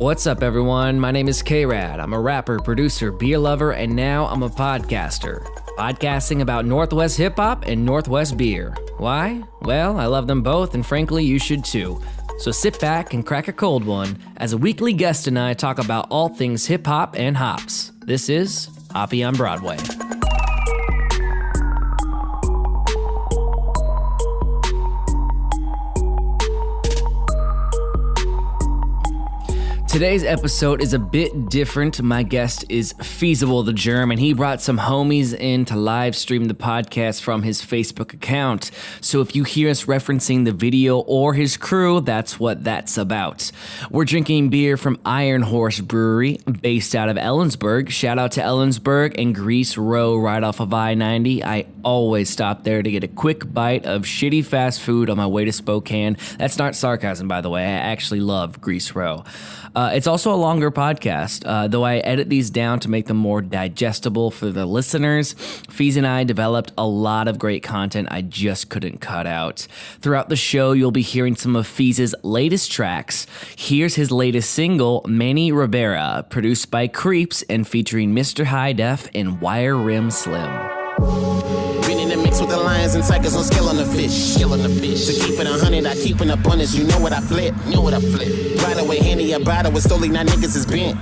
What's up, everyone? My name is k-rad. I'm a rapper, producer, beer lover, and now I'm a podcaster. Podcasting about Northwest hip-hop and Northwest beer. Why? Well, I love them both, and frankly, you should too. So sit back and crack a cold one as a weekly guest and I talk about all things hip-hop and hops. This is Hoppy on Broadway. Today's episode is a bit different. My guest is Feezable the Germ, and he brought some homies in to live stream the podcast from his Facebook account. So if you hear us referencing the video or his crew, that's what that's about. We're drinking beer from Iron Horse Brewery, based out of Ellensburg. Shout out to Ellensburg and Grease Row right off of I-90. I always stop there to get a quick bite of shitty fast food on my way to Spokane. That's not sarcasm, by the way. I actually love Grease Row. It's also a longer podcast, though I edit these down to make them more digestible for the listeners. Feez and I developed a lot of great content I just couldn't cut out. Throughout the show, you'll be hearing some of Feez's latest tracks. Here's his latest single, Manny Ribera, produced by Creeps and featuring Mr. High Def and Wire Rim Slim. Been in the mix with the lions and tigers on skill on the fish. To keep it 100, I keep an abundance. You know what I flip. Right away, Henny, a bottle with slowly, now niggas is bent.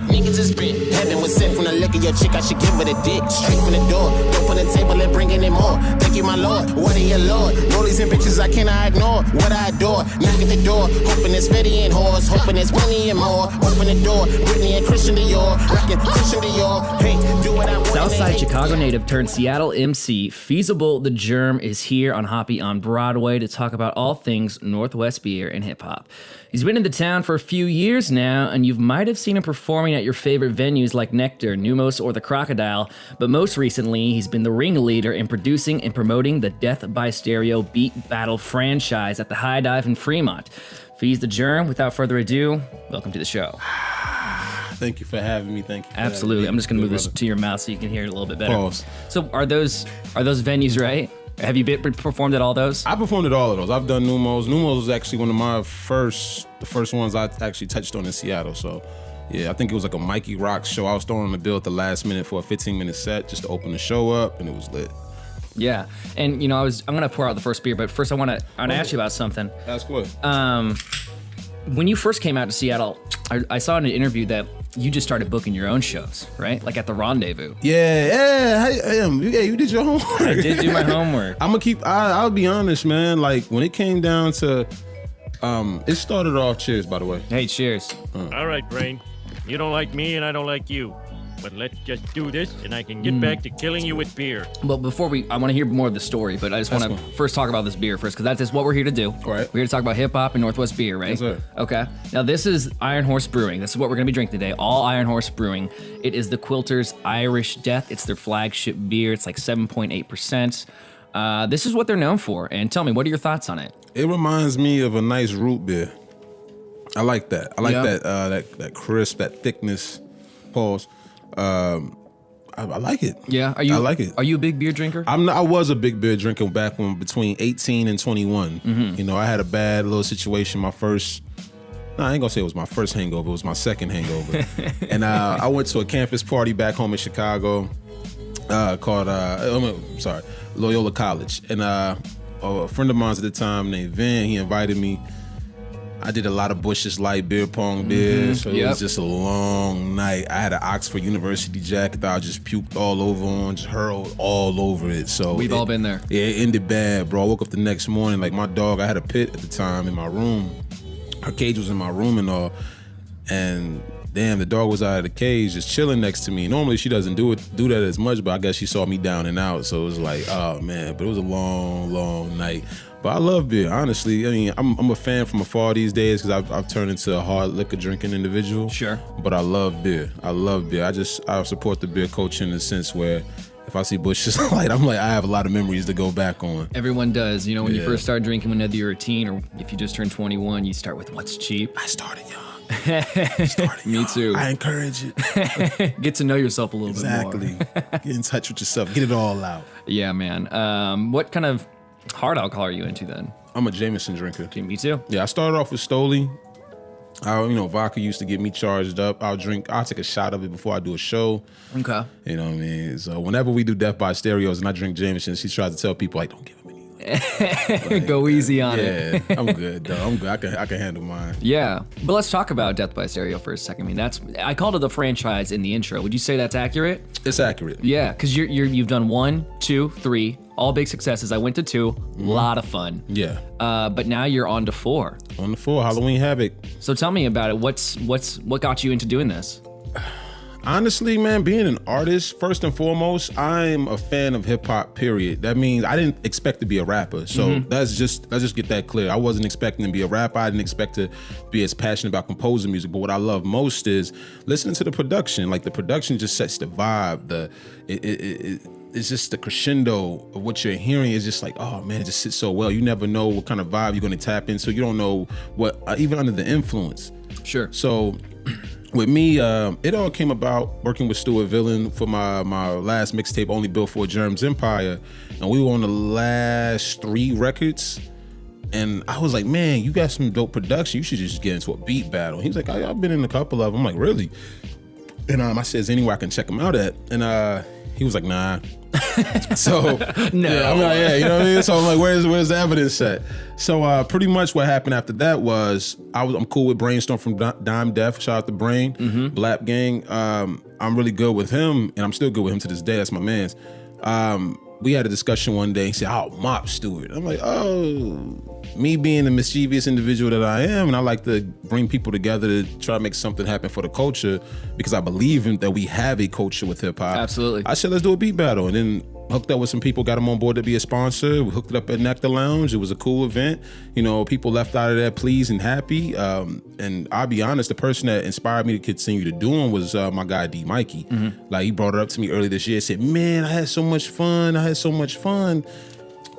Heaven was sent from the liquor, your chick, I should give her the dick. Straight from the door, dope on the table and bringing in more. Thank you, my lord. What are your lord? Rollies and bitches I cannot ignore. What I adore, knock at the door. Hoping it's Fetty and Horse, hoping it's plenty and more. Open the door, Britney and Christian Dior. Rockin' Christian Dior. Hey, do what I want. Southside Chicago native turned Seattle MC, Feezable the Germ, is here on Hoppy on Broadway to talk about all things Northwest beer and hip-hop. He's been in the town for a few years now, and you might have seen him performing at your favorite venues like Nectar, Numos, or the Crocodile, but most recently, he's been the ringleader in producing and promoting the Death by Stereo Beat Battle franchise at the High Dive in Fremont. Feez the Germ, without further ado, welcome to the show. Thank you for having me. Thank you. Absolutely. I'm just going to move this to your mouth so you can hear it a little bit better. Pause. So are those venues right? Have you performed at all those? I performed at all of those. I've done Numos. Numos was actually one of my the first ones I actually touched on in Seattle. So, yeah, I think it was like a Mikey Rock show. I was throwing on the bill at the last minute for a 15-minute set just to open the show up, and it was lit. Yeah, and I'm gonna pour out the first beer, but first I want to ask you about something. Ask what? When you first came out to Seattle, I saw in an interview that you just started booking your own shows, right? Like at the Rendezvous. Yeah. You did your homework. I did do my homework. I'll be honest, man. Like when it came down to, it started off. Cheers, by the way. Hey, cheers. All right, Brain. You don't like me and I don't like you. But let's just do this and I can get back to killing you with beer. Well, before I want to hear more of the story, but I just want to first talk about this beer first, because that's just what we're here to do. All right. We're here to talk about hip-hop and Northwest beer, right? Yes, sir. Okay. Now, this is Iron Horse Brewing. This is what we're going to be drinking today, all Iron Horse Brewing. It is the Quilter's Irish Death. It's their flagship beer. It's like 7.8%. This is what they're known for. And tell me, what are your thoughts on it? It reminds me of a nice root beer. I like that. I like that crisp, that thickness. Pause. I like it. Yeah, I like it. Are you a big beer drinker? I was a big beer drinker back when between 18 and 21. Mm-hmm. You know, I had a bad little situation. I ain't gonna say it was my first hangover. It was my second hangover. And I went to a campus party back home in Chicago called Loyola College. And a friend of mine at the time named Vin, he invited me. I did a lot of Bush's Light beer pong beer, so it was just a long night. I had an Oxford University jacket that I just puked all over on, just hurled all over it. So we've all been there. Yeah, it ended bad, bro. I woke up the next morning, like my dog, I had a pit at the time in my room. Her cage was in my room and all, and damn, the dog was out of the cage just chilling next to me. Normally she doesn't do that as much, but I guess she saw me down and out, so it was like, oh man, but it was a long, long night. But I love beer, honestly. I mean, I'm a fan from afar these days because I've turned into a hard liquor drinking individual. Sure. But I love beer. I support the beer culture in the sense where if I see Bush's Light, I'm like, I have a lot of memories to go back on. Everyone does. You know, when you first start drinking, whenever you're a teen or if you just turned 21, you start with what's cheap. I started young. Me too. I encourage it. Get to know yourself a little bit more. Exactly. Get in touch with yourself. Get it all out. Yeah, man. What kind of hard alcohol are you into then? I'm a Jameson drinker. Me too. Yeah, I started off with Stoli. Vodka used to get me charged up. I'll take a shot of it before I do a show. Okay. You know what I mean? So whenever we do Death by Stereos and I drink Jameson, she tries to tell people, like, don't give him any. Like, go easy on it. Yeah, I'm good, though. I'm good. I can handle mine. Yeah. But let's talk about Death by Stereo for a second. I mean, I called it the franchise in the intro. Would you say that's accurate? It's accurate. Yeah, because you've done 1, 2, 3, all big successes. I went to 2, lot of fun. Yeah. But now you're on to 4. On to 4, Halloween Havoc. So tell me about it. What got you into doing this? Honestly, man, being an artist, first and foremost, I'm a fan of hip hop, period. That means I didn't expect to be a rapper. So let's just get that clear. I wasn't expecting to be a rapper. I didn't expect to be as passionate about composing music. But what I love most is listening to the production. Like, the production just sets the vibe. It's just the crescendo of what you're hearing is just like, oh man, it just sits so well. You never know what kind of vibe you're going to tap into. You don't know what, even under the influence. Sure. So with me, it all came about working with Stuart Villain for my last mixtape, Only Built for Germ's Empire. And we were on the last 3 records. And I was like, man, you got some dope production. You should just get into a beat battle. He was like, I've been in a couple of them. I'm like, really? And I said, is anywhere I can check them out at? And he was like, nah. So no. Yeah, I'm like, yeah, you know what I mean? So I'm like, where's the evidence at? So pretty much what happened after that was I'm cool with Brainstorm from Dime Def. Shout out to Brain, Blap Gang. I'm really good with him, and I'm still good with him to this day. That's my man's. We had a discussion one day. He said, I'll mop Stuart. I'm like, oh, me being the mischievous individual that I am, and I like to bring people together to try to make something happen for the culture, because I believe that we have a culture with hip hop. Absolutely. I said, let's do a beat battle. And then hooked up with some people, got them on board to be a sponsor. We hooked it up at Nectar Lounge. It was a cool event. You know, people left out of there pleased and happy. And I'll be honest, the person that inspired me to continue to do them was my guy D Mikey. Like, he brought it up to me earlier this year, said, man, I had so much fun.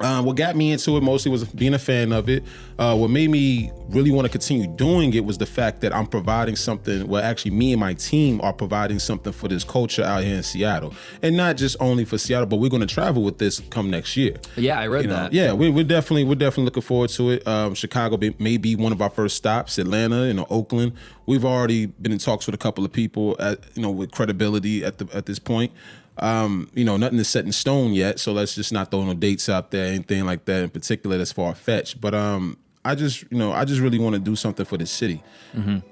What got me into it mostly was being a fan of it. What made me really want to continue doing it was the fact that I'm providing something, well, actually me and my team are providing something for this culture out here in Seattle. And not just only for Seattle, but we're going to travel with this come next year. Yeah, I read that. Yeah, we're definitely looking forward to it. Chicago may be one of our first stops, Atlanta, Oakland. We've already been in talks with a couple of people with credibility at this point. Nothing is set in stone yet, so let's just not throw no dates out there, anything like that in particular that's far-fetched. But I just really want to do something for the city.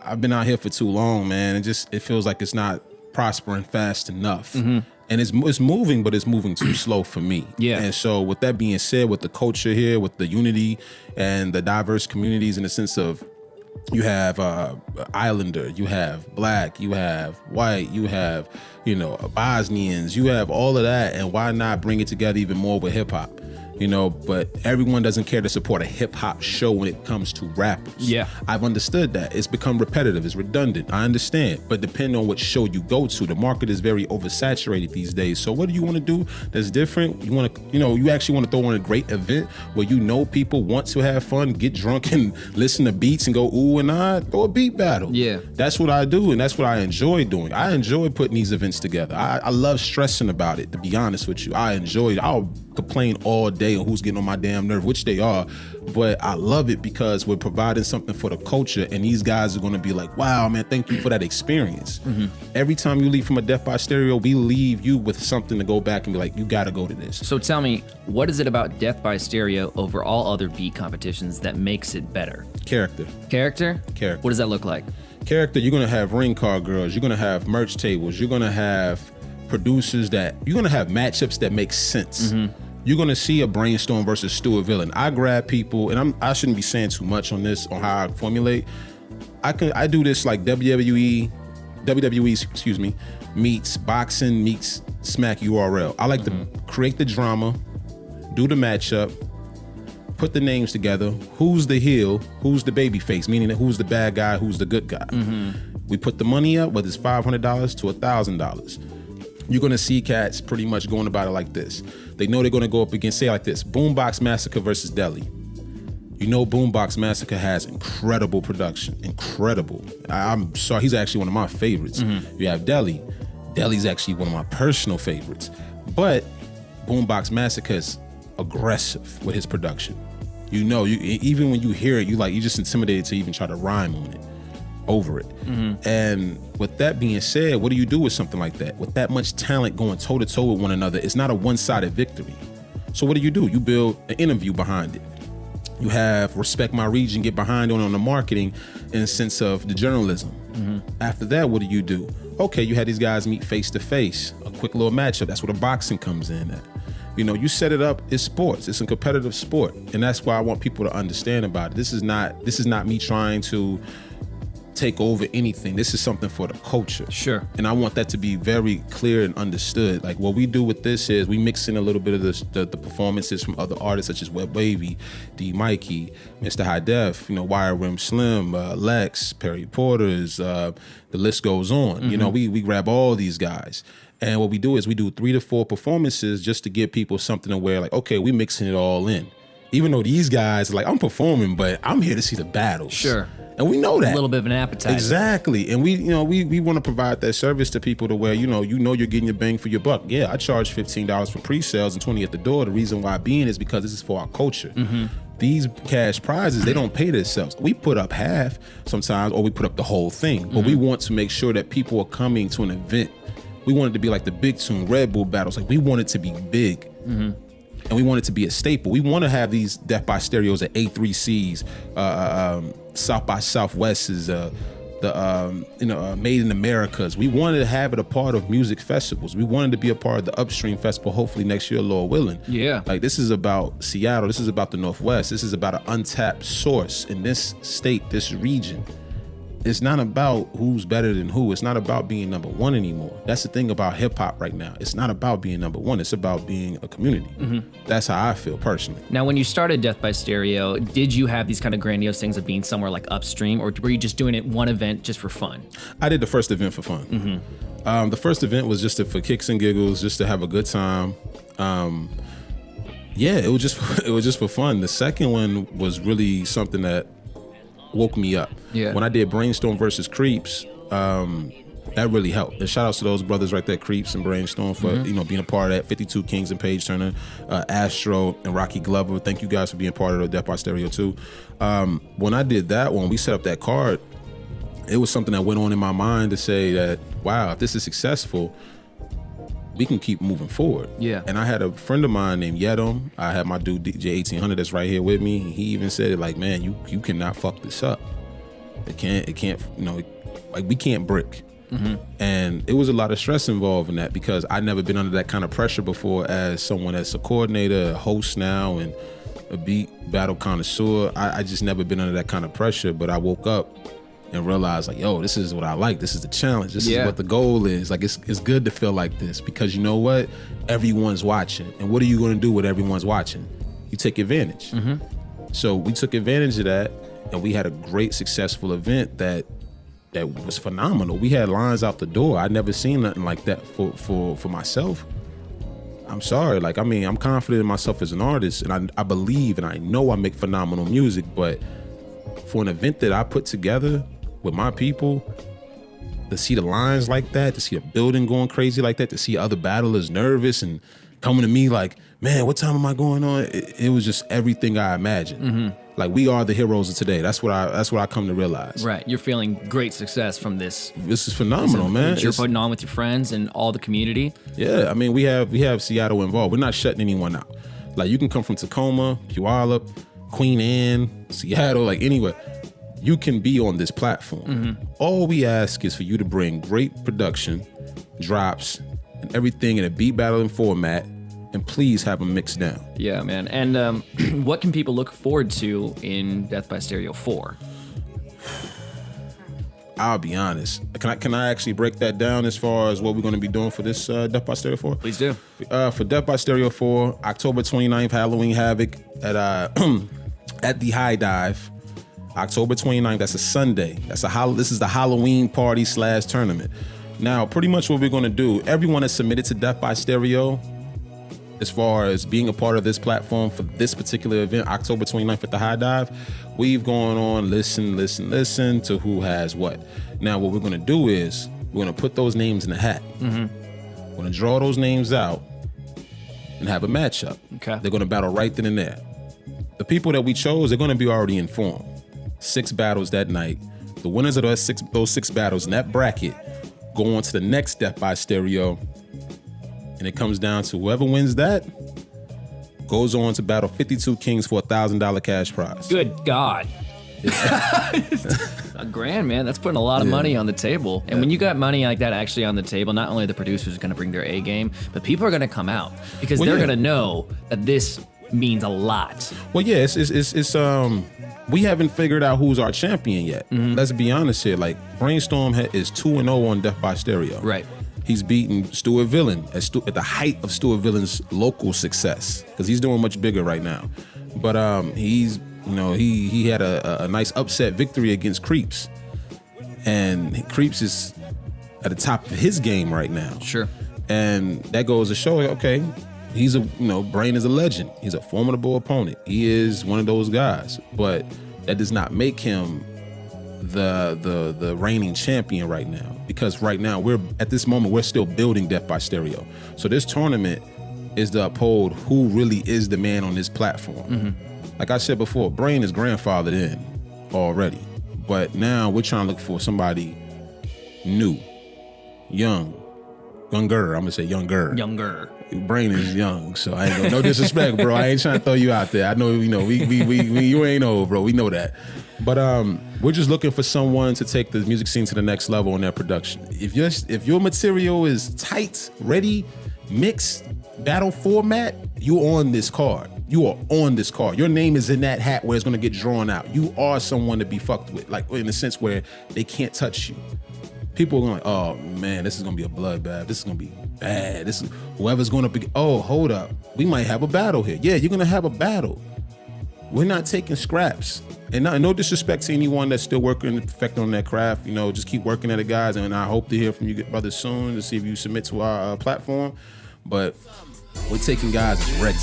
I've been out here for too long, man. It feels like it's not prospering fast enough. And it's moving, but it's moving too slow for me. Yeah. And so with that being said, with the culture here, with the unity and the diverse communities in the sense of, you have Islander, you have Black, you have white, you have, Bosnians, you have all of that. And why not bring it together even more with hip hop? But everyone doesn't care to support a hip hop show when it comes to rappers. Yeah. I've understood that. It's become repetitive, it's redundant. I understand. But depending on what show you go to, the market is very oversaturated these days. So what do you want to do that's different? You want to, you actually want to throw on a great event where people want to have fun, get drunk and listen to beats and go ooh and ah, throw a beat battle. Yeah. That's what I do, and that's what I enjoy doing. I enjoy putting these events together. I love stressing about it, to be honest with you. I enjoy it. I'll complain all day on who's getting on my damn nerve, which they are, but I love it because we're providing something for the culture, and these guys are going to be like, wow, man, thank you for that experience. Every time you leave from a Death by Stereo, we leave you with something to go back and be like, you got to go to this. So tell me, what is it about Death by Stereo over all other beat competitions that makes it better? Character. What does that look like? Character, you're going to have ring car girls, you're going to have merch tables, you're going to have producers you're going to have matchups that make sense. You're going to see a Brainstorm versus Stuart Villain. I grab people, and I shouldn't be saying too much on this, on how I formulate. I do this like WWE, meets boxing, meets Smack URL. I like to create the drama, do the matchup, put the names together. Who's the heel? Who's the baby face? Meaning that who's the bad guy? Who's the good guy? We put the money up, whether it's $500 to $1,000. You're going to see cats pretty much going about it like this. They know they're going to go up against, say like this, Boombox Massacre versus Deli. Boombox Massacre has incredible production, incredible. I'm sorry, he's actually one of my favorites. You have Deli. Deli's actually one of my personal favorites. But Boombox Massacre is aggressive with his production. Even when you hear it, you're just intimidated to even try to rhyme on it. over it. And with that being said, what do you do with something like that? With that much talent going toe to toe with one another, it's not a one-sided victory. So what do? You build an interview behind it. You have Respect My Region get behind on the marketing in the sense of the journalism. After that, what do? Okay, you had these guys meet face to face, a quick little matchup. That's where the boxing comes in at. You know, you set it up, it's sports. It's a competitive sport. And that's why I want people to understand about it. This is not me trying to take over anything. This is something for the culture. Sure. And I want that to be very clear and understood. Like, what we do with this is we mix in a little bit of the performances from other artists such as Webb Wavvy, D. Mikey, Mr. High Def, Wire Rim Slim, Lex, Perry Porters, the list goes on. We grab all these guys. And what we do is we do 3 to 4 performances just to give people something to wear, like, okay, we mixing it all in. Even though these guys are like, I'm performing, but I'm here to see the battles. Sure. And we know that. A little bit of an appetite. Exactly. And we want to provide that service to people to where, you're getting your bang for your buck. Yeah, I charge $15 for pre-sales and $20 at the door. The reason why being is because this is for our culture. These cash prizes, they don't pay themselves. We put up half sometimes, or we put up the whole thing. But we want to make sure that people are coming to an event. We want it to be like the Big Tune, Red Bull battles. Like, we want it to be big. And we want it to be a staple. We want to have these Death by Stereos at A3Cs, South by Southwest's, Made in Americas. We wanted to have it a part of music festivals. We wanted to be a part of the Upstream Festival, hopefully next year, Lord willing. Yeah. Like, this is about Seattle. This is about the Northwest. This is about an untapped source in this state, this region. It's not about who's better than who. It's not about being number one anymore. That's the thing about hip hop right now. It's not about being number one. It's about being a community. That's how I feel personally. Now, when you started Death by Stereo, did you have these kind of grandiose things of being somewhere like Upstream, or were you just doing it one event just for fun? I did the first event for fun. The first event was just for kicks and giggles, just to have a good time. It was just for fun. The second one was really something that woke me up. Yeah. When I did Brainstorm versus Creeps, that really helped. And shout outs to those brothers right there, Creeps and Brainstorm, for being a part of that. 52 Kings and Paige Turner, Astro and Rocky Glover. Thank you guys for being part of the Death by Stereo too. When I did that one, we set up that card. It was something that went on in my mind to say that, wow, if this is successful, we can keep moving forward. Yeah. And I had a friend of mine named Yedom. I had my dude DJ 1800 that's right here with me. He even said it like, man, you cannot fuck this up. It can't, we can't brick. And it was a lot of stress involved in that because I'd never been under that kind of pressure before as someone that's a coordinator, a host now, and a beat battle connoisseur. I just never been under that kind of pressure, but I woke up and realize, like, yo, this is what I like. This is the challenge. This is what the goal is. Like, it's good to feel like this because you know what? Everyone's watching. And what are you going to do when everyone's watching? You take advantage. So we took advantage of that, and we had a great, successful event that was phenomenal. We had lines out the door. I'd never seen nothing like that for myself. I'm sorry. Like, I mean, I'm confident in myself as an artist, and I believe and I know I make phenomenal music, but for an event that I put together with my people, to see the lines like that, to see the building going crazy like that, to see other battlers nervous and coming to me like, man, what time am I going on? It was just everything I imagined. Like, we are the heroes of today. That's what I come to realize. Right. You're feeling great success from this. This is phenomenal, man. You're putting on with your friends and all the community. Yeah, I mean, we have Seattle involved. We're not shutting anyone out. Like, you can come from Tacoma, Puyallup, Queen Anne, Seattle, like anywhere. You can be on this platform. All we ask is for you to bring great production, drops, and everything in a beat battling format, and please have them mixed down. Yeah, man. And what can people look forward to in Death by Stereo 4? I'll be honest. Can I actually break that down as far as what we're going to be doing for this Death by Stereo 4? Please do. For Death by Stereo 4, October 29th, Halloween Havoc at at the High Dive. October 29th, that's a Sunday. This is the Halloween party / tournament. Now, pretty much what we're going to do, everyone that's submitted to Death by Stereo, as far as being a part of this platform for this particular event, October 29th at the High Dive, we've gone on, listen to who has what. Now, what we're going to do is we're going to put those names in the hat. We're going to draw those names out and have a matchup. Okay. They're going to battle right then and there. The people that we chose, they're going to be already informed. 6 battles that night. The winners of those six battles in that bracket go on to the next Death by Stereo. And it comes down to whoever wins that goes on to battle 52 Kings for $1,000 cash prize. Good God. $1,000, man. That's putting a lot of money on the table. And when you got money like that actually on the table, not only are the producers going to bring their A game, but people are going to come out because they're going to know that this means a lot. Well, yeah, it's we haven't figured out who's our champion yet. Let's be honest here. Like, Brainstorm is 2-0 on Death by Stereo. Right. He's beaten Stuart Villain at the height of Stuart Villain's local success because he's doing much bigger right now. But he's, he had a nice upset victory against Creeps, and Creeps is at the top of his game right now. Sure. And that goes to show, okay, he's Brain is a legend. He's a formidable opponent. He is one of those guys, but that does not make him the reigning champion right now, because right now at this moment we're still building Death by Stereo. So this tournament is to uphold who really is the man on this platform. Like I said before, Brain is grandfathered in already, but now we're trying to look for somebody new, younger. I'm gonna say younger. Brain is young, so I ain't no disrespect, bro. I ain't trying to throw you out there. I know, we you ain't old, bro. We know that. But we're just looking for someone to take the music scene to the next level in their production. If your material is tight, ready, mixed, battle format, you're on this card. You are on this card. Your name is in that hat where it's gonna get drawn out. You are someone to be fucked with, like in the sense where they can't touch you. People are going, oh man, this is gonna be a bloodbath. This is gonna be bad. This is whoever's gonna be. Oh, hold up, we might have a battle here. Yeah, you're gonna have a battle. We're not taking scraps. And no disrespect to anyone that's still working and perfecting on their craft. Just keep working at it, guys. And I hope to hear from you brothers soon to see if you submit to our platform. But we're taking guys that's ready.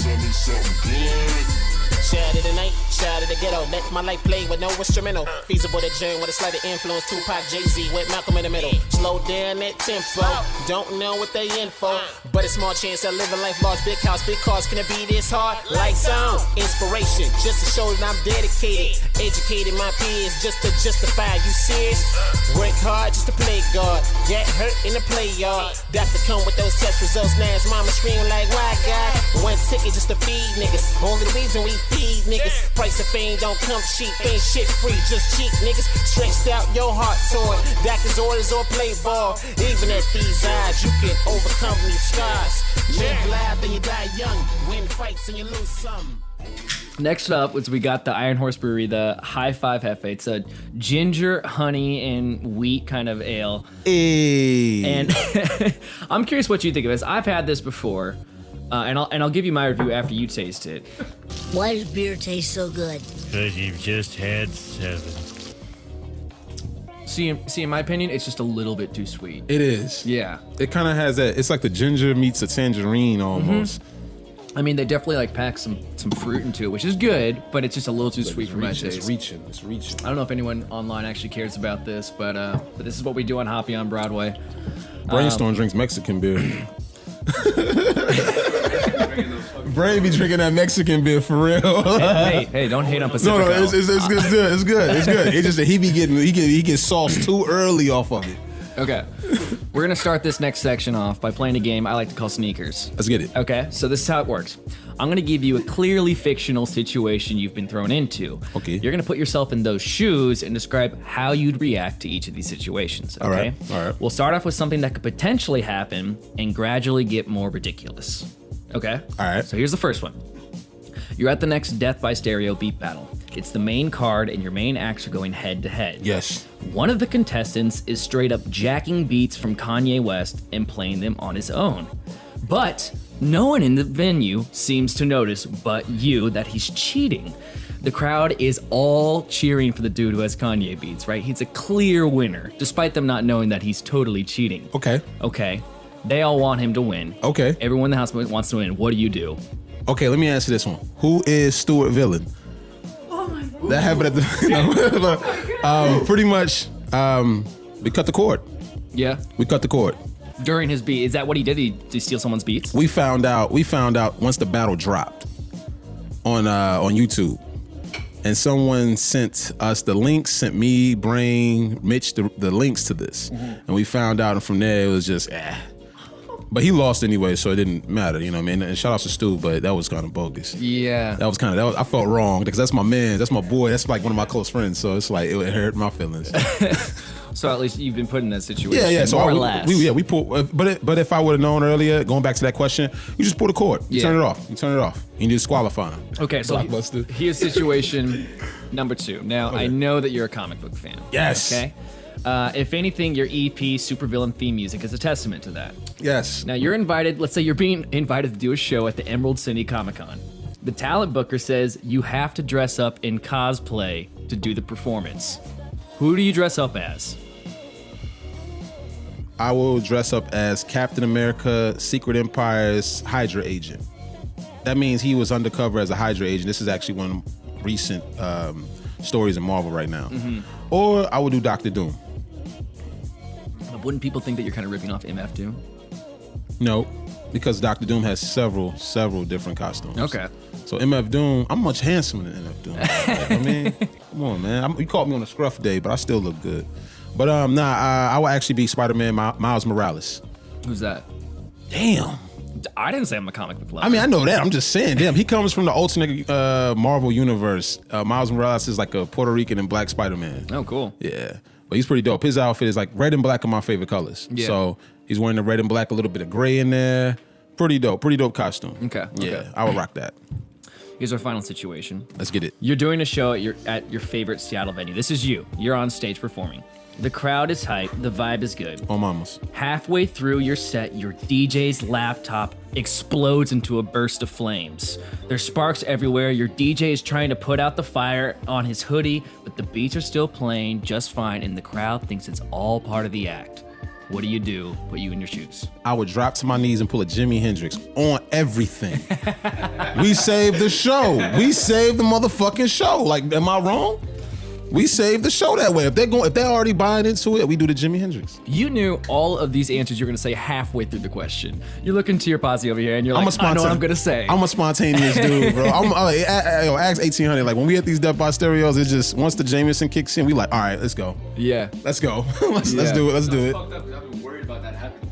Shout of the night, shout of the ghetto. Let my life play with no instrumental. Feezable the Germ with a slight influence. Tupac, Jay-Z with Malcolm in the middle. Slow down that tempo. Don't know what they in for, but a small chance of living life large. Big house, big cars. Can it be this hard? Lights on, inspiration, just to show that I'm dedicated. Educated my peers just to justify. You serious? Work hard just to play God. Get hurt in the play yard. That to come with those test results. Now his mama scream like, why God? One ticket just to feed niggas. Only the reason we feed niggas. Price of fame don't come cheap. Ain't shit free, just cheap niggas. Stretched out your heart toward doctor's orders or play ball. Even at these odds, you can overcome these scars. Live life, then you die young. Win fights and you lose some. Next up was we got the Iron Horse Brewery, the High Five Hefe. It's a ginger, honey, and wheat kind of ale. Hey. And I'm curious what you think of this. I've had this before, and I'll give you my review after you taste it. Why does beer taste so good? Because you've just had 7. See, in my opinion, it's just a little bit too sweet. It is. Yeah. It kind of has that. It's like the ginger meets a tangerine almost. I mean, they definitely pack some fruit into it, which is good, but it's just a little too sweet for my taste. It's reaching. I don't know if anyone online actually cares about this, but this is what we do on Hoppy on Broadway. Brainstorm drinks Mexican beer. Brain be drinking that Mexican beer for real. hey, don't hate on Pacifico. No, it's good. It's good. It's just that he gets sauced too early off of it. Okay. We're going to start this next section off by playing a game I like to call Sneakers. Let's get it. Okay, so this is how it works. I'm going to give you a clearly fictional situation you've been thrown into. Okay. You're going to put yourself in those shoes and describe how you'd react to each of these situations. Okay? All right. We'll start off with something that could potentially happen and gradually get more ridiculous. Okay? All right. So here's the first one. You're at the next Death by Stereo beat battle. It's the main card and your main acts are going head to head. Yes. One of the contestants is straight up jacking beats from Kanye West and playing them on his own. But no one in the venue seems to notice but you that he's cheating. The crowd is all cheering for the dude who has Kanye beats, right? He's a clear winner, despite them not knowing that he's totally cheating. Okay. They all want him to win. Okay. Everyone in the house wants to win. What do you do? Okay, let me answer this one. Who is Stuart Villain? Oh my God. That happened at the pretty much we cut the cord. Yeah. We cut the cord. During his beat, is that what he did? Did he steal someone's beats? We found out once the battle dropped on YouTube. and someone sent us the links, sent me, Brain, Mitch the links to this. And we found out, and from there it was just, But he lost anyway, so it didn't matter, you know what I mean? And shout out to Stu, but that was kind of bogus. Yeah. I felt wrong, because that's my man, that's my boy, that's like one of my close friends, so it's like, it hurt my feelings. So at least you've been put in that situation. Yeah. So more or less. We pulled. But if I would have known earlier, going back to that question, you just pull the cord. You turn it off. You disqualify him. Okay, so here's situation number 2. Now I know that you're a comic book fan. Yes. Okay. If anything, your EP Supervillain theme music is a testament to that. Yes. Now you're invited. Let's say you're being invited to do a show at the Emerald City Comic Con. The talent booker says you have to dress up in cosplay to do the performance. Who do you dress up as? I will dress up as Captain America, Secret Empire's Hydra agent. That means he was undercover as a Hydra agent. This is actually one of the recent stories in Marvel right now. Or I would do Dr. Doom. Wouldn't people think that you're kind of ripping off MF Doom? No, because Dr. Doom has several different costumes. Okay. So MF Doom, I'm much handsomer than MF Doom. I mean, come on, man. You caught me on a scruff day, but I still look good. But I will actually be Spider-Man Miles Morales. Who's that? Damn. I didn't say I'm a comic book lover. I mean, I know that. I'm just saying, damn, he comes from the alternate Marvel universe. Miles Morales is like a Puerto Rican and black Spider-Man. Oh, cool. Yeah. But he's pretty dope. His outfit is like red and black are my favorite colors. Yeah. So he's wearing the red and black, a little bit of gray in there. Pretty dope costume. Okay. Yeah, I would rock that. Here's our final situation. Let's get it. You're doing a show at your favorite Seattle venue. This is you. You're on stage performing. The crowd is hype. The vibe is good. Oh, mamas. Halfway through your set, your DJ's laptop explodes into a burst of flames. There's sparks everywhere. Your DJ is trying to put out the fire on his hoodie, but the beats are still playing just fine, and the crowd thinks it's all part of the act. What do you do? Put you in your shoes. I would drop to my knees and pull a Jimi Hendrix on everything. We saved the show. We saved the motherfucking show. Like, am I wrong? We saved the show that way. If they're already buying into it, we do the Jimi Hendrix. You knew all of these answers you're going to say halfway through the question. You're looking to your posse over here, and you're like, I know what I'm going to say. I'm a spontaneous dude, bro. Ask 1800. Like, when we at these Death by Stereos, it's just, once the Jameson kicks in, we like, all right, let's go. Yeah. Let's go. Let's do it. Let's do it. Fucked up because I've been worried about that happening.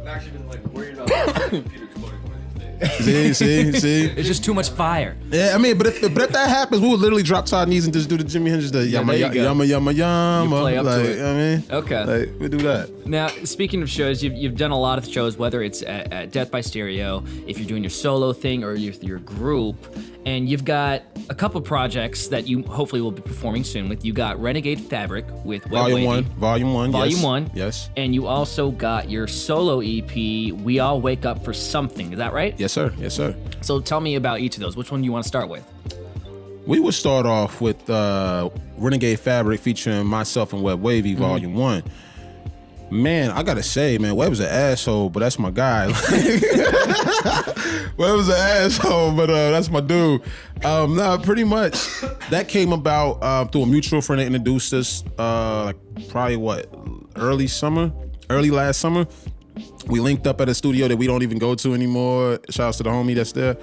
I've actually been like worried about the computer exploding one of these days. See? It's just too much fire. Yeah, I mean, but if that happens, we would literally drop to our knees and just do the Jimi Hendrix, the yama, there you go. yama, yama, yama. You play up like, to it. You know what I mean? Okay. Like, we do that. Now, speaking of shows, you've done a lot of shows, whether it's at Death by Stereo, if you're doing your solo thing, or your group, and you've got a couple projects that you hopefully will be performing soon with. You got Renegade Fabric with Webb Wavvy. Volume 1. Yes. And you also got your solo EP, We All Wake Up for Something. Is that right? Yes, sir. So tell me about each of those. Which one do you want to start with? We would start off with Renegade Fabric featuring myself and Webb Wavvy, Volume 1. Man, I gotta say, man, Webb's an asshole, but that's my guy. Webb's an asshole, but that's my dude. Pretty much that came about through a mutual friend that introduced us, like probably early last summer. We linked up at a studio that we don't even go to anymore. Shout out to the homie that's there.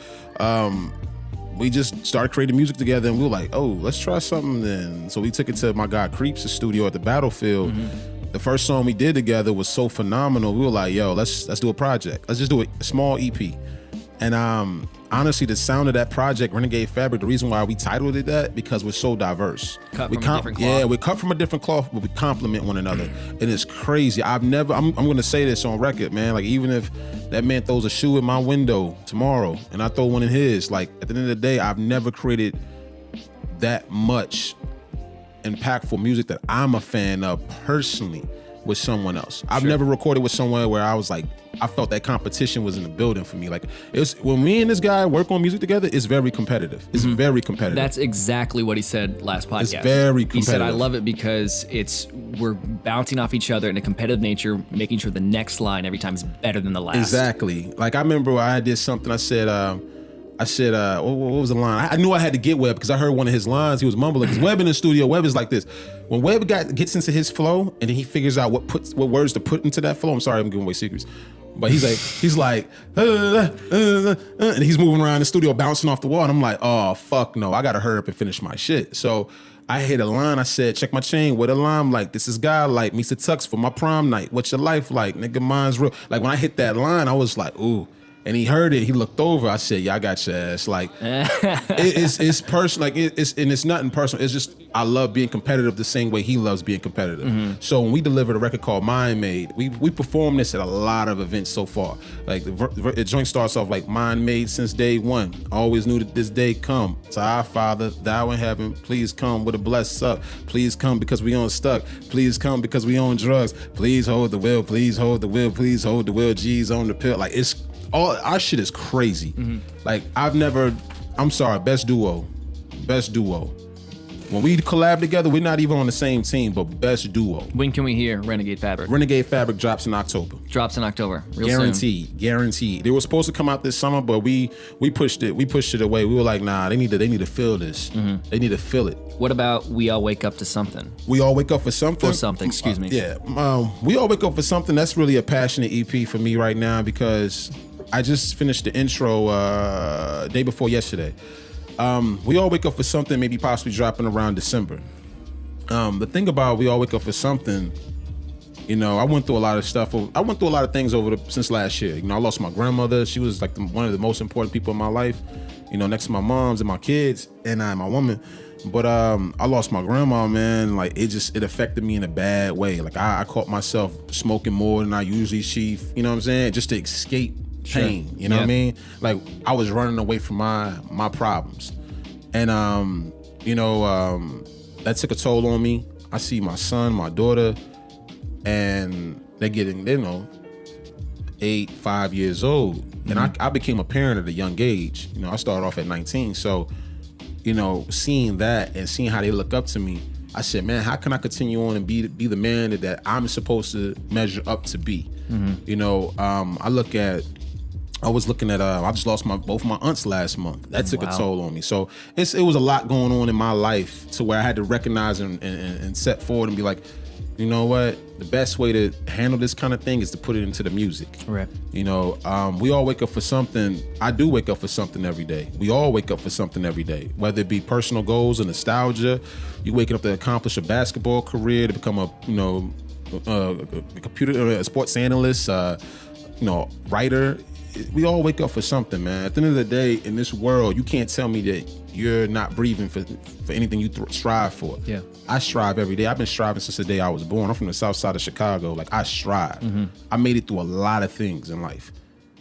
We just started creating music together, and we were like, oh, let's try something then. So we took it to my guy Creeps' studio at the Battlefield. The first song we did together was so phenomenal. We were like, yo, let's do a project. Let's just do a small EP. And honestly, the sound of that project, Renegade Fabric, the reason why we titled it that, because we're so diverse. Cut from a different cloth. Yeah, we cut from a different cloth, but we complement one another. And it's crazy. I'm gonna say this on record, man. Like, even if that man throws a shoe in my window tomorrow and I throw one in his, like, at the end of the day, I've never created that much impactful music that I'm a fan of personally with someone else. I've never recorded with someone where I was like, I felt that competition was in the building for me. Like, it's when me and this guy work on music together, it's very competitive. It's very competitive. That's exactly what he said last podcast. It's very competitive. He said, I love it because we're bouncing off each other in a competitive nature, making sure the next line every time is better than the last. Exactly. Like, I remember I did something, I said, what was the line? I knew I had to get Webb because I heard one of his lines. He was mumbling because Webb in the studio, Webb is like this. When Webb gets into his flow and then he figures out what words to put into that flow. I'm sorry, I'm giving away secrets. But he's like, and he's moving around the studio, bouncing off the wall. And I'm like, oh, fuck no. I got to hurry up and finish my shit. So I hit a line. I said, check my chain. What a line like? This is God like. Mr. Tux for my prom night. What's your life like? Nigga, mine's real. Like, when I hit that line, I was like, ooh. And he heard it. He looked over. I said, "Yeah, I got your ass." Like, it's personal. Like, it's nothing personal. It's just I love being competitive the same way he loves being competitive. So when we delivered a record called Mind Made, we performed this at a lot of events so far. Like the joint starts off like Mind Made since day one. Always knew that this day come. To our Father, Thou in heaven, please come with a blessed up. Please come because we on stuck. Please come because we on drugs. Please hold the wheel. Please hold the wheel. Please hold the wheel. G's on the pill. Like it's. All our shit is crazy. Like I'm sorry, best duo. When we collab together, we're not even on the same team, but best duo. When can we hear Renegade Fabric? Renegade Fabric drops in October. Real Guaranteed. Soon. Guaranteed. They were supposed to come out this summer, but we pushed it away. We were like, nah, they need to feel this. They need to feel it. What about We All Wake Up to Something? We All Wake Up for Something? For Something, excuse me. We All Wake Up for Something. That's really a passionate EP for me right now because I just finished the intro day before yesterday. We All Wake Up for Something, maybe possibly dropping around December. The thing about We All Wake Up for Something, you know, I went through a lot of stuff. I went through a lot of things since last year. You know, I lost my grandmother. She was like one of the most important people in my life, you know, next to my moms and my kids and my woman. But I lost my grandma, man. Like it affected me in a bad way. Like I caught myself smoking more than I usually chief, you know what I'm saying? Just to escape pain, you know what I mean? Like I was running away from my problems. And that took a toll on me. I see my son, my daughter, and they're getting, 8, 5 years old. And I became a parent at a young age. You know, I started off at 19. So, you know, seeing that and seeing how they look up to me, I said, man, how can I continue on and be the man that I'm supposed to measure up to be? You know, I was looking at I just lost both my aunts last month. That took a toll on me. So it was a lot going on in my life to where I had to recognize and set forward and be like, you know what? The best way to handle this kind of thing is to put it into the music. Right. You know, we all wake up for something. I do wake up for something every day. We all wake up for something every day, whether it be personal goals or nostalgia. You waking up to accomplish a basketball career, to become a sports analyst, writer. We all wake up for something, man. At the end of the day, in this world, you can't tell me that you're not breathing for anything you strive for. Yeah. I strive every day. I've been striving since the day I was born. I'm from the south side of Chicago. Like, I strive. I made it through a lot of things in life.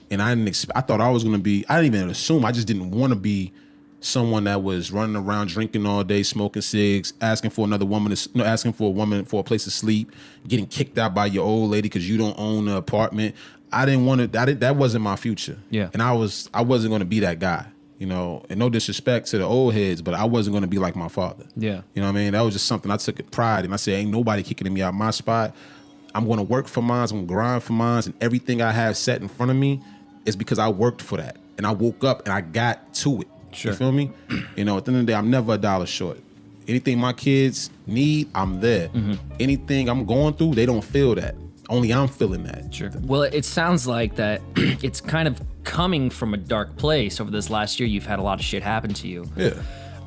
And I thought I was going to be, I didn't even assume, I just didn't want to be someone that was running around drinking all day, smoking cigs, asking for a woman for a place to sleep, getting kicked out by your old lady because you don't own an apartment. I didn't want to. That wasn't my future. Yeah. And I wasn't going to be that guy. You know, and no disrespect to the old heads, but I wasn't going to be like my father. Yeah. You know what I mean? That was just something I took pride in. I said, ain't nobody kicking me out my spot. I'm going to work for mine. I'm going to grind for mine. And everything I have set in front of me is because I worked for that. And I woke up and I got to it. Sure. You feel me? You know, at the end of the day, I'm never $1 short. Anything my kids need, I'm there. Anything I'm going through, they don't feel that. Only I'm feeling that. Sure. Well, it sounds like that it's kind of coming from a dark place. Over this last year, you've had a lot of shit happen to you. Yeah.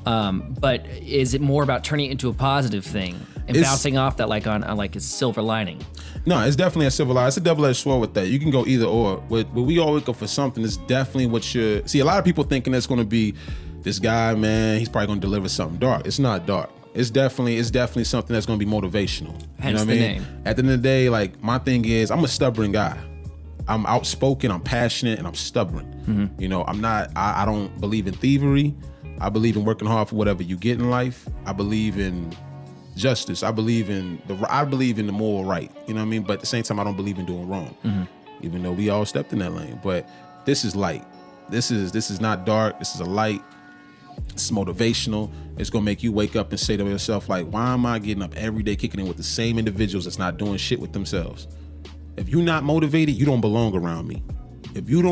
But is it more about turning it into a positive thing and bouncing off that on a silver lining? No, it's definitely a silver lining. It's a double-edged sword with that. You can go either or. But we all wake up for something. It's definitely what you're... See, a lot of people thinking that's going to be this guy, man, he's probably going to deliver something dark. It's not dark. It's definitely something that's going to be motivational. Hence the name. At the end of the day, like, my thing is, I'm a stubborn guy. I'm outspoken, I'm passionate, and I'm stubborn. You know, I don't believe in thievery. I believe in working hard for whatever you get in life. I believe in justice. I believe in the moral right. You know what I mean? But at the same time, I don't believe in doing wrong. Even though we all stepped in that lane. But this is light. This is not dark. This is a light. It's motivational. It's gonna make you wake up and say to yourself, like, why am I getting up every day kicking in with the same individuals that's not doing shit with themselves? If you're not motivated, you don't belong around me. If you're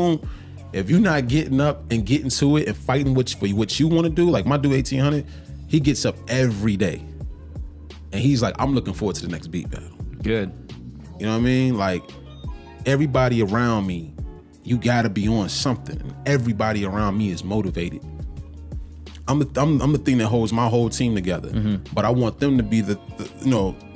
not getting up and getting to it and fighting for what you want to do, like my dude 1800, he gets up every day. And he's like, I'm looking forward to the next beat battle. Good. You know what I mean? Like, everybody around me, you gotta be on something. Everybody around me is motivated. I'm the thing that holds my whole team together, but I want them to be the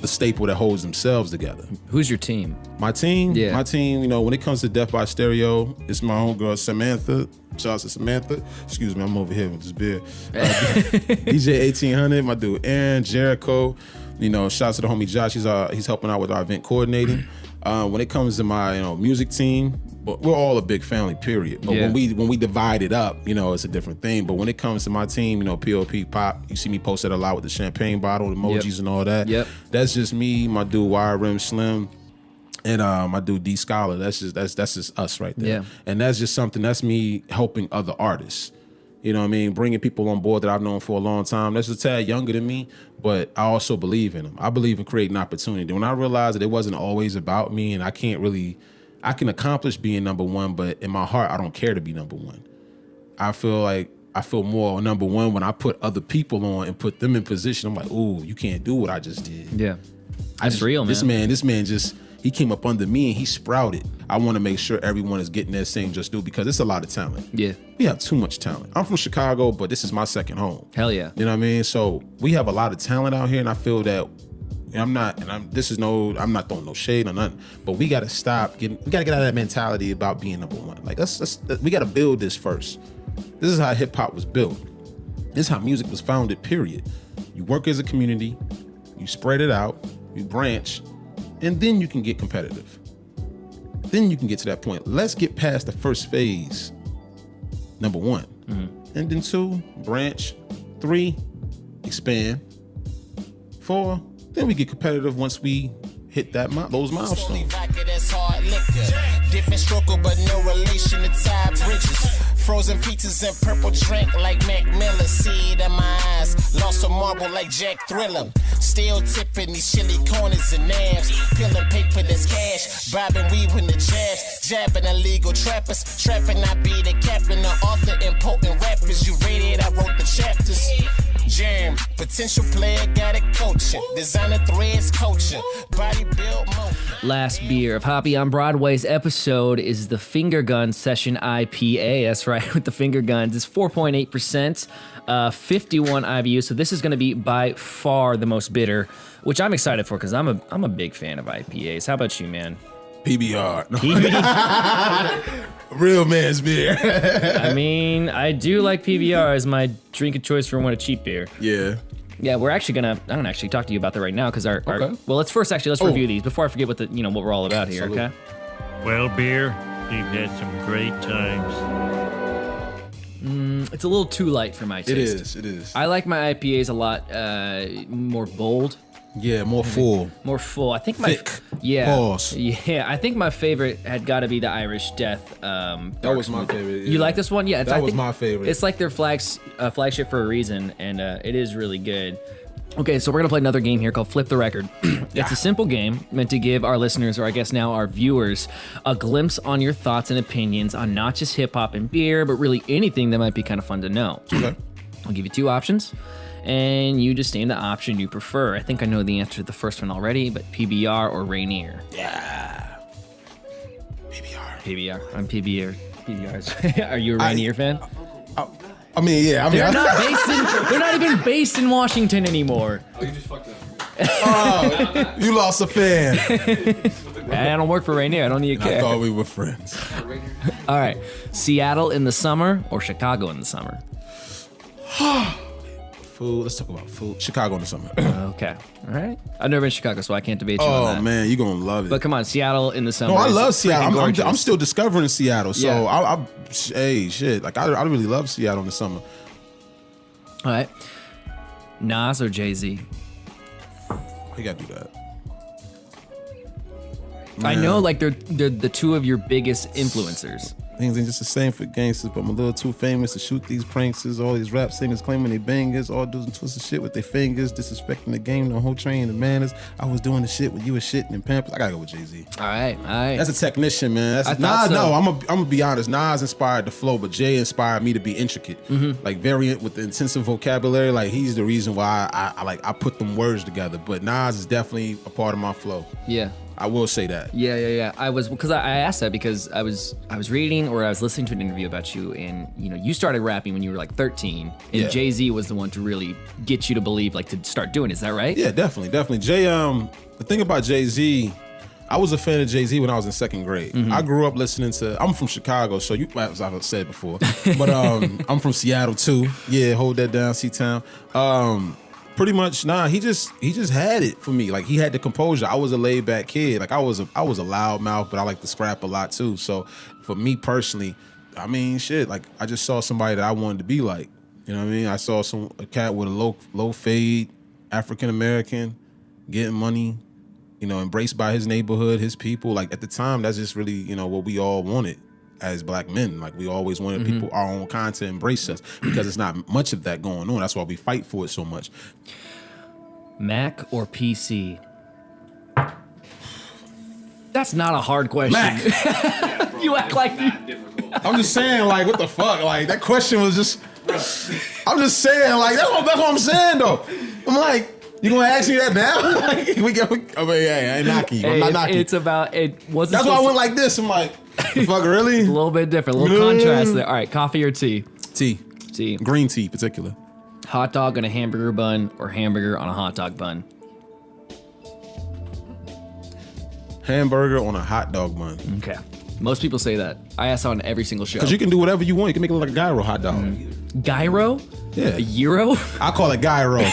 staple that holds themselves together. Who's your team? My team, Yeah. when it comes to Death by Stereo, it's my own girl Samantha. Shout out to Samantha. Excuse me, I'm over here with this beer. DJ 1800, my dude Aaron, Jericho. Shout out to the homie Josh. He's helping out with our event coordinating. When it comes to my music team, but we're all a big family, period. But when we divide it up, it's a different thing. But when it comes to my team, POP Pop, you see me post that a lot with the champagne bottle, emojis and all that. Yep. That's just me, my dude Wire Rim Slim, and my dude D Scholar. That's just us right there. Yeah. And that's just something, that's me helping other artists. You know what I mean? Bringing people on board that I've known for a long time. That's a tad younger than me, but I also believe in them. I believe in creating opportunity. When I realized that it wasn't always about me and I can accomplish being number one, but in my heart, I don't care to be number one. I feel more number one when I put other people on and put them in position. I'm like, ooh, you can't do what I just did. Yeah. That's real, man. This man just, he came up under me and he sprouted. I want to make sure everyone is getting that same just due because it's a lot of talent. Yeah. We have too much talent. I'm from Chicago, but this is my second home. Hell yeah. You know what I mean? So we have a lot of talent out here, and I feel that I'm not throwing no shade or nothing, but we gotta get out of that mentality about being number one. Like we gotta build this first. This is how hip hop was built. This is how music was founded, period. You work as a community, you spread it out, you branch, and then you can get competitive. Then you can get to that point. Let's get past the first phase, number one. And then 2, branch. 3, expand. 4, then we get competitive once we hit those milestones. Different struggle, but no relation to tie bridges. Frozen pizzas and purple drink like Mac Miller. See it in my eyes. Lost a marble like Jack Thriller. Still tipping these chili corners and nabs. Peeling paper that's cash. Bobbing weaving the jabs. Jabbing illegal trappers. Trapping I be the captain, the author, important rappers. You rated, I wrote the chapters. Germ, potential player, got a culture. Designer threads, culture. Body built motion. Last beer of Hoppy on Broadway's episode is the Finger Gun Session IPA. That's right, with the finger guns. It's 4.8%, 51 IBU. So this is going to be by far the most bitter, which I'm excited for because I'm a big fan of IPAs. How about you, man? PBR. Real man's beer. I mean, I do like PBR as my drink of choice for when a cheap beer. Yeah. Yeah, I'm gonna actually talk to you about that right now because Okay. well, let's review these before I forget what we're all about here. Absolutely. Okay. Well, beer, we've had some great times. It's a little too light for my taste. It is. I like my IPAs a lot more bold. Yeah, more full. More full. I think my Thick. Yeah. Pause. Yeah, I think my favorite had got to be the Irish Death. That was my favorite. You like this one? Yeah, That was my favorite. It's like their flagship for a reason, and it is really good. Okay, so we're gonna play another game here called Flip the Record. It's a simple game meant to give our listeners, or I guess now our viewers, a glimpse on your thoughts and opinions on not just hip hop and beer, but really anything that might be kind of fun to know. Okay. I'll give you 2 options, and you just name the option you prefer. I think I know the answer to the first one already, but PBR or Rainier? Yeah. PBR. I'm PBR. PBRs. Are you a Rainier fan? They're not even based in Washington anymore. Oh, you just fucked up. You lost a fan. I don't work for Rainier. I don't need a I care. thought we were friends. All right. Seattle in the summer or Chicago in the summer? Food. Let's talk about food. Chicago in the summer. Okay. All right. I've never been to Chicago, so I can't debate you on that. Oh man, you're gonna love it. But come on, Seattle in the summer. No, I is love Seattle. freaking I'm still discovering Seattle. So Yeah. hey, shit. Like I really love Seattle in the summer. All right. Nas or Jay-Z? You gotta do that. I know, like they're the 2 of your biggest influencers. Things ain't just the same for gangsters, but I'm a little too famous to shoot these pranksters. All these rap singers claiming they bangers, all doing twisted shit with their fingers, disrespecting the game, the whole train, the manners. I was doing the shit when you was shitting in Pampers. I gotta go with Jay-Z. All right. That's a technician, man. I thought so. No, I'm gonna be honest. Nas inspired the flow, but Jay inspired me to be intricate, like variant with the intensive vocabulary. Like he's the reason why I put them words together. But Nas is definitely a part of my flow. Yeah. I will say that. Yeah. I asked that because I was reading or I was listening to an interview about you, and you started rapping when you were like 13, and Yeah. Jay-Z was the one to really get you to believe, like, to start doing it. Is that right? Yeah, definitely. Jay, the thing about Jay-Z, I was a fan of Jay-Z when I was in second grade. I grew up listening to, I'm from Chicago, so as I've said before, but I'm from Seattle too. Yeah, hold that down, C-Town. Pretty much, he just had it for me. Like, he had the composure. I was a laid back kid. Like, I was a loud mouth, but I like to scrap a lot too. So for me personally, I mean, shit, like, I just saw somebody that I wanted to be like. You know what I mean? I saw a cat with a low fade, African American, getting money, embraced by his neighborhood, his people. Like, at the time, that's just really, what we all wanted as black men. Like, we always wanted people, our own kind, to embrace us, because it's not much of that going on. That's why we fight for it so much. Mac or PC? That's not a hard question. Mac. You act like I'm just saying, like, what the fuck? Like, that question was just, I'm just saying, like, that's what I'm saying, though. I'm like, you gonna ask me that now? I ain't knocking you. I'm not knocking you. It's about, it wasn't. That's why I went like this. I'm like, the fuck, really? A little bit different, a little contrast there. All right, coffee or tea? Tea. Tea. Green tea, particular. Hot dog on a hamburger bun or hamburger on a hot dog bun? Hamburger on a hot dog bun. Okay. Most people say that. I ask on every single show. Because you can do whatever you want. You can make it look like a gyro hot dog. Gyro? Yeah. A gyro? I call it gyro.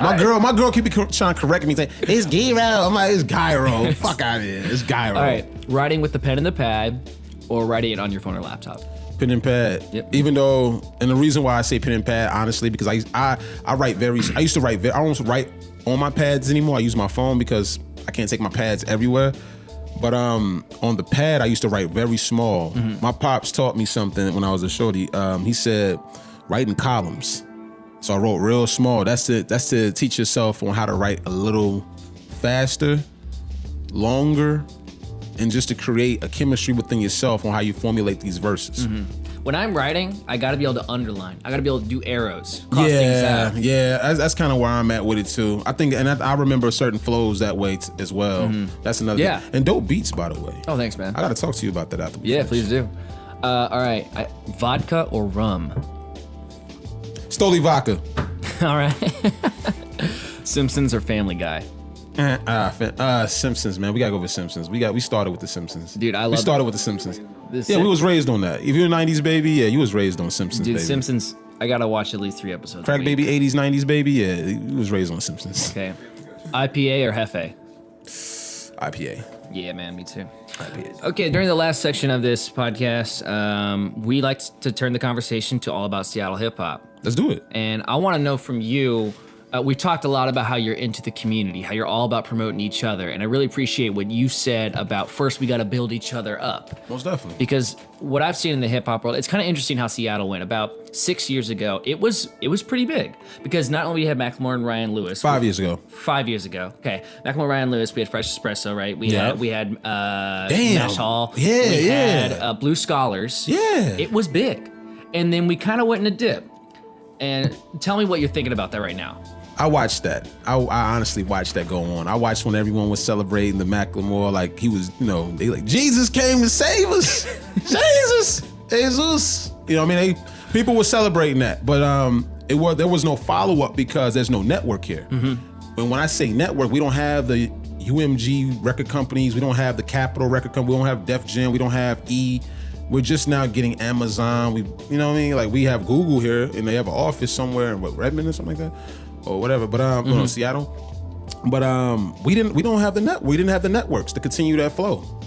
My girl keep trying to correct me, saying, it's gyro. I'm like, it's gyro. Fuck out of here. It's gyro. All right. Writing with the pen and the pad or writing it on your phone or laptop? Pen and pad. Yep. Even though, and the reason why I say pen and pad, honestly, because I used to write, I don't write on my pads anymore. I use my phone because I can't take my pads everywhere. But on the pad, I used to write very small. My pops taught me something when I was a shorty. He said, write in columns. So I wrote real small. That's to teach yourself on how to write a little faster, longer, and just to create a chemistry within yourself on how you formulate these verses. When I'm writing, I got to be able to underline. I got to be able to do arrows, cross things out. Yeah. That's kind of where I'm at with it too. I think, and I remember certain flows that way as well. That's another thing. And dope beats, by the way. Oh, thanks, man. I got to talk to you about that after. Yeah, please do. All right. Vodka or rum? Stoli vodka. All right. Simpsons or Family Guy? Simpsons, man. We gotta go with Simpsons. We started with the Simpsons. Dude, we started with the Simpsons. We was raised on that. If you're a 90s baby, yeah, you was raised on Simpsons, Dude, baby. Simpsons, I gotta watch at least 3 episodes. Crack baby, 80s, 90s baby, yeah, you was raised on the Simpsons. Okay. IPA or Hefe? IPA. Yeah, man, me too. IPA. Okay, during the last section of this podcast, we like to turn the conversation to all about Seattle hip hop. Let's do it. And I want to know from you, we talked a lot about how you're into the community, how you're all about promoting each other. And I really appreciate what you said about first we got to build each other up. Most definitely. Because what I've seen in the hip hop world, it's kind of interesting how Seattle went. About 6 years ago, it was pretty big. Because not only had Macklemore and Ryan Lewis. 5 years ago. 5 years ago. Okay. Macklemore, Ryan Lewis, we had Fresh Espresso, right? We had Damn. Nash Hall. Yeah, we had Blue Scholars. Yeah. It was big. And then we kind of went in a dip. And tell me what you're thinking about that right now. I watched that. I honestly watched that go on. I watched when everyone was celebrating the Macklemore, like he was, they like, Jesus came to save us. Jesus. You know what I mean? People were celebrating that, but there was no follow-up because there's no network here. And when I say network, we don't have the UMG record companies, we don't have the Capitol record company, we don't have Def Jam, we don't have E. We're just now getting Amazon. You know what I mean? Like we have Google here, and they have an office somewhere in Redmond or something like that, or whatever. But Seattle. But we didn't have the networks to continue that flow.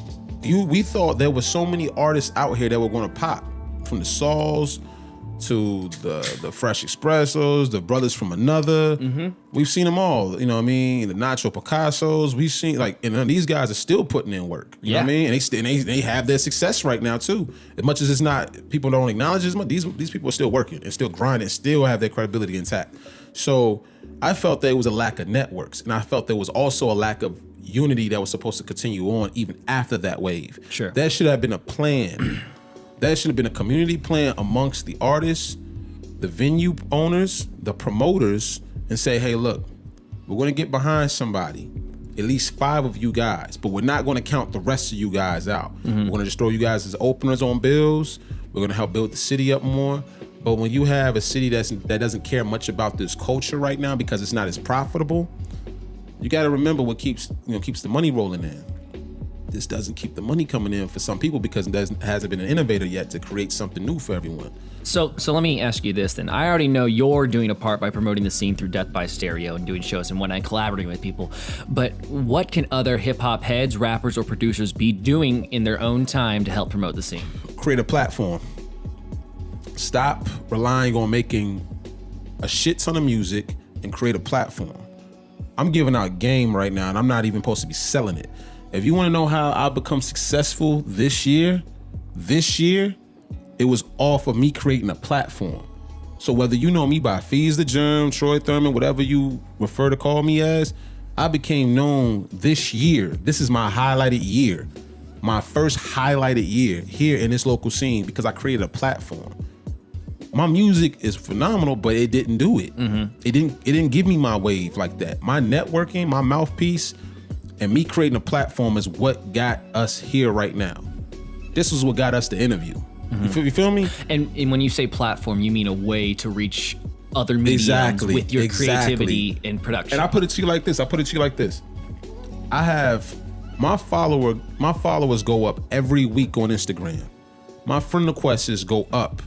We thought there were so many artists out here that were going to pop, from the Sauls to the Fresh Espressos, the Brothers from Another. We've seen them all. You know what I mean? The Nacho Picassos. We've seen and these guys are still putting in work. You know what I mean? And they have their success right now too. As much as it's not, people don't acknowledge it as much. These people are still working and still grinding, still have their credibility intact. So I felt there was a lack of networks, and I felt there was also a lack of unity that was supposed to continue on even after that wave. Sure. There should have been a plan. That should have been a community plan amongst the artists, the venue owners, the promoters, and say, hey, look, we're going to get behind somebody. at least 5 of you guys, but we're not going to count the rest of you guys out. We're going to just throw you guys as openers on bills. We're going to help build the city up more. But when you have a city that doesn't care much about this culture right now because it's not as profitable, you got to remember what keeps the money rolling in. This doesn't keep the money coming in for some people because there hasn't been an innovator yet to create something new for everyone. So let me ask you this then. I already know you're doing a part by promoting the scene through Death by Stereo and doing shows and whatnot, collaborating with people. But what can other hip hop heads, rappers, or producers be doing in their own time to help promote the scene? Create a platform. Stop relying on making a shit ton of music and create a platform. I'm giving out game right now and I'm not even supposed to be selling it. If you want to know how I become successful this year, it was off of me creating a platform. So whether you know me by Feezable the Germ, Troy Thurman, whatever you prefer to call me as, I became known this year. This is my highlighted year. My first highlighted year here in this local scene because I created a platform. My music is phenomenal, but it didn't do it. It didn't give me my wave like that. My networking, my mouthpiece, and me creating a platform is what got us here right now. This is what got us the interview. You feel me? And when you say platform, you mean a way to reach other mediums with your creativity and production. And I put it to you like this. I have my followers go up every week on Instagram. My friend requests go up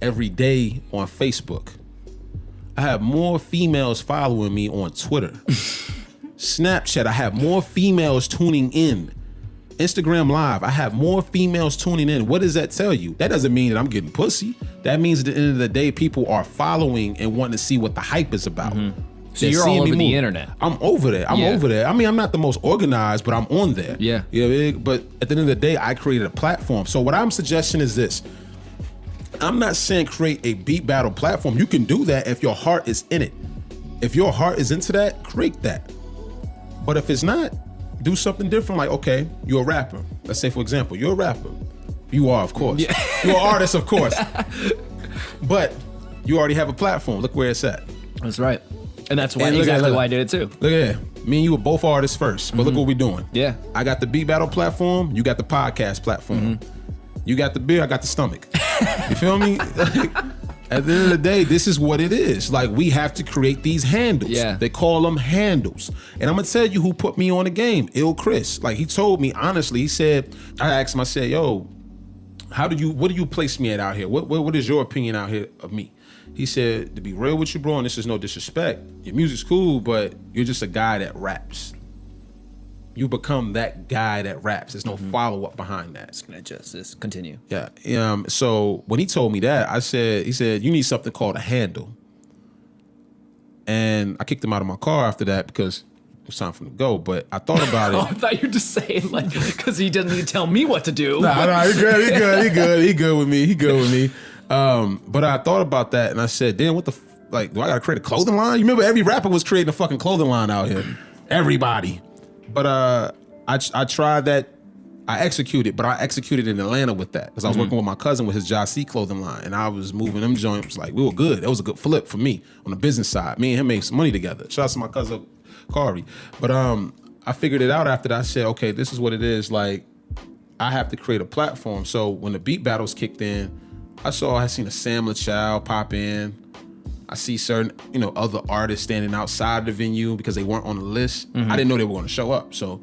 every day on Facebook. I have more females following me on Twitter. Snapchat, I have more females tuning in. Instagram Live, I have more females tuning in. What does that tell you? That doesn't mean that I'm getting pussy. That means at the end of the day, people are following and wanting to see what the hype is about. So you're all over the internet. I'm over there. I'm over there. I mean, I'm not the most organized, but I'm on there. Yeah. You know what I mean? But at the end of the day, I created a platform. So what I'm suggesting is this. I'm not saying create a beat battle platform. You can do that if your heart is in it. If your heart is into that, create that. But if it's not, do something different. Like, okay, you're a rapper. Let's say, for example, you're a rapper. You are, of course. Yeah. You're an artist, of course. But you already have a platform. Look where it's at. That's right. And that's why exactly why I did it too. Look at that. Me and you were both artists first, but look what we're doing. Yeah. I got the beat battle platform. You got the podcast platform. You got the beer. I got the stomach. You feel me? At the end of the day, this is what it is. Like, we have to create these handles. Yeah. They call them handles. And I'm gonna tell you who put me on the game. Ill Chris. Like, he told me, honestly, he said, I asked him, I said, yo, what do you place me at out here? What is your opinion out here of me? He said, to be real with you, bro, and this is no disrespect, your music's cool, but you're just a guy that raps. You become that guy that raps. There's no follow-up behind that. It's gonna just continue. Yeah. So when he told me that, he said, you need something called a handle. And I kicked him out of my car after that because it was time for him to go. But I thought about it. I thought you were just saying, like, because he doesn't need to tell me what to do. Nah, he good. He good with me. But I thought about that and I said, damn, what the like, do I gotta create a clothing line? You remember every rapper was creating a fucking clothing line out here. Everybody. But I tried that. I executed in Atlanta with that because I was working with my cousin with his Jossie clothing line, and I was moving them joints. Like, we were good. That was a good flip for me on the business side. Me and him made some money together. Shout out to my cousin Kari. But I figured it out after that. I said, okay, this is what it is. Like, I have to create a platform. So when the beat battles kicked in, I seen a Sam LaChild pop in. I see certain, other artists standing outside the venue because they weren't on the list. I didn't know they were going to show up. So,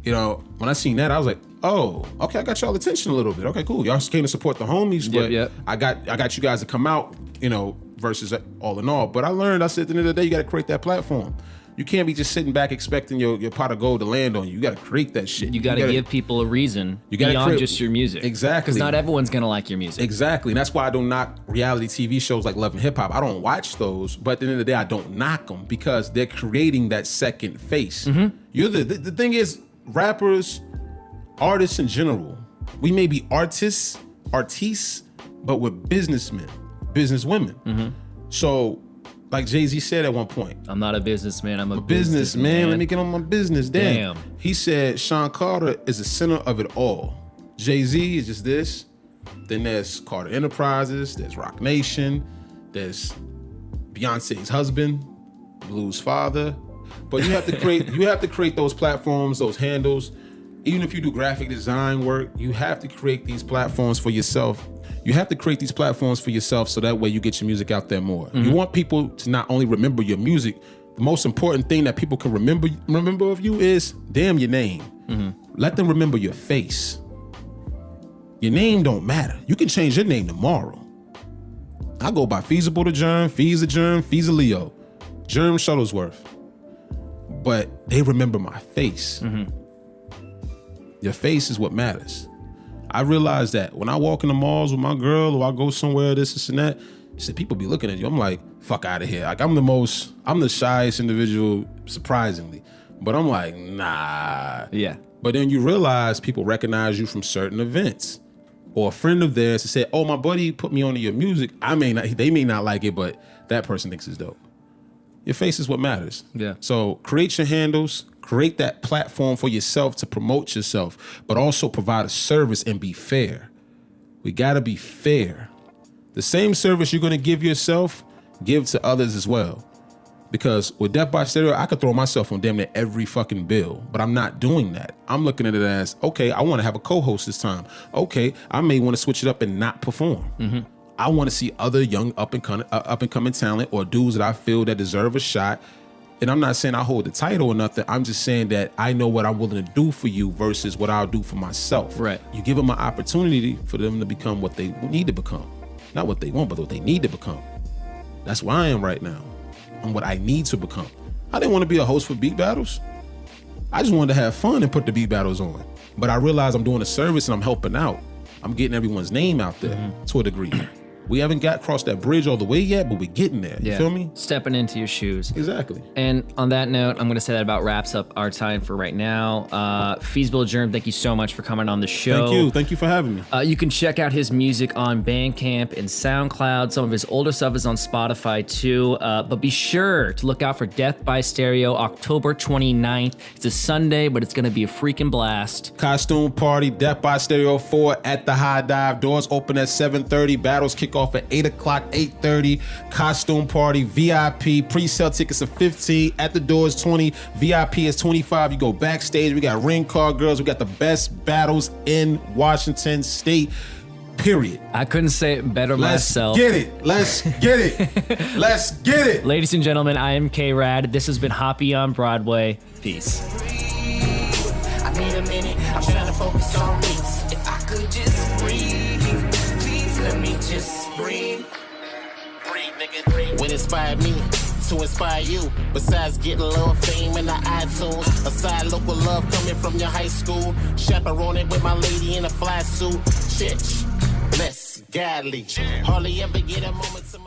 when I seen that, I was like, oh, okay, I got y'all attention a little bit. Okay, cool. Y'all came to support the homies, but I got you guys to come out, versus all in all. But I said, at the end of the day, you got to create that platform. You can't be just sitting back expecting your pot of gold to land on you. You got to create that shit. You got to give people a reason beyond just your music. Exactly. Because not everyone's going to like your music. Exactly. And that's why I don't knock reality TV shows like Love and Hip Hop. I don't watch those, but at the end of the day, I don't knock them because they're creating that second face. You're the thing is, rappers, artists in general, we may be artists, but we're businessmen, businesswomen. So, like Jay-Z said at one point, I'm not a businessman, I'm a businessman. Let me get on my business. Damn. He said Sean Carter is the center of it all. Jay-Z is just this. Then there's Carter Enterprises, there's Rock Nation, there's Beyonce's husband, Blue's father. But you have to create those platforms, those handles. Even if you do graphic design work, you have to create these platforms for yourself. You have to create these platforms for yourself so that way you get your music out there more. You want people to not only remember your music, the most important thing that people can remember of you is, damn, your name. Let them remember your face. Your name don't matter. You can change your name tomorrow. I go by Feezable the Germ, Feez the Germ, Feezaleo, Germ Shuttleworth. But they remember my face. Your face is what matters. I realized that when I walk in the malls with my girl or I go somewhere, this and that, she said, people be looking at you. I'm like, fuck out of here. Like I'm the shyest individual, surprisingly. But I'm like, nah. Yeah. But then you realize people recognize you from certain events. Or a friend of theirs to say, oh, my buddy put me onto your music. They may not like it, but that person thinks it's dope. Your face is what matters. Yeah. So create your handles, create that platform for yourself to promote yourself, but also provide a service and be fair. We gotta be fair. The same service you're gonna give yourself, give to others as well. Because with Death by Stereo, I could throw myself on damn near every fucking bill, but I'm not doing that. I'm looking at it as, okay, I want to have a co-host this time. Okay, I may want to switch it up and not perform. I want to see other young up and coming talent or dudes that I feel that deserve a shot. And I'm not saying I hold the title or nothing. I'm just saying that I know what I'm willing to do for you versus what I'll do for myself. Right. You give them an opportunity for them to become what they need to become. Not what they want, but what they need to become. That's where I am right now. I'm what I need to become. I didn't want to be a host for beat battles. I just wanted to have fun and put the beat battles on. But I realized I'm doing a service and I'm helping out. I'm getting everyone's name out there to a degree. We haven't got across that bridge all the way yet, but we're getting there. You feel me? Stepping into your shoes. Exactly. And on that note, I'm going to say that about wraps up our time for right now. Feezable the Germ, thank you so much for coming on the show. Thank you for having me. You can check out his music on Bandcamp and SoundCloud. Some of his older stuff is on Spotify too. But be sure to look out for Death by Stereo, October 29th. It's a Sunday, but it's going to be a freaking blast. Costume party, Death by Stereo 4 at the High Dive. Doors open at 7:30. Battles kick off at 8 o'clock, 8:30. Costume party, VIP. Pre-sale tickets are $15. At the doors, $20. VIP is $25. You go backstage. We got ring card girls. We got the best battles in Washington State. Period. I couldn't say it better myself. Let's get it. Let's get it. Ladies and gentlemen, I am K-Rad. This has been Hoppy on Broadway. Peace. I need a minute. I'm trying to focus on me. If I could just breathe, please let me just breathe. Breathe, nigga, breathe. What inspired me to inspire you? Besides getting love, fame, and the iTunes, aside local love coming from your high school, chaperoning with my lady in a fly suit. Chitch, less godly. Hardly ever get a moment to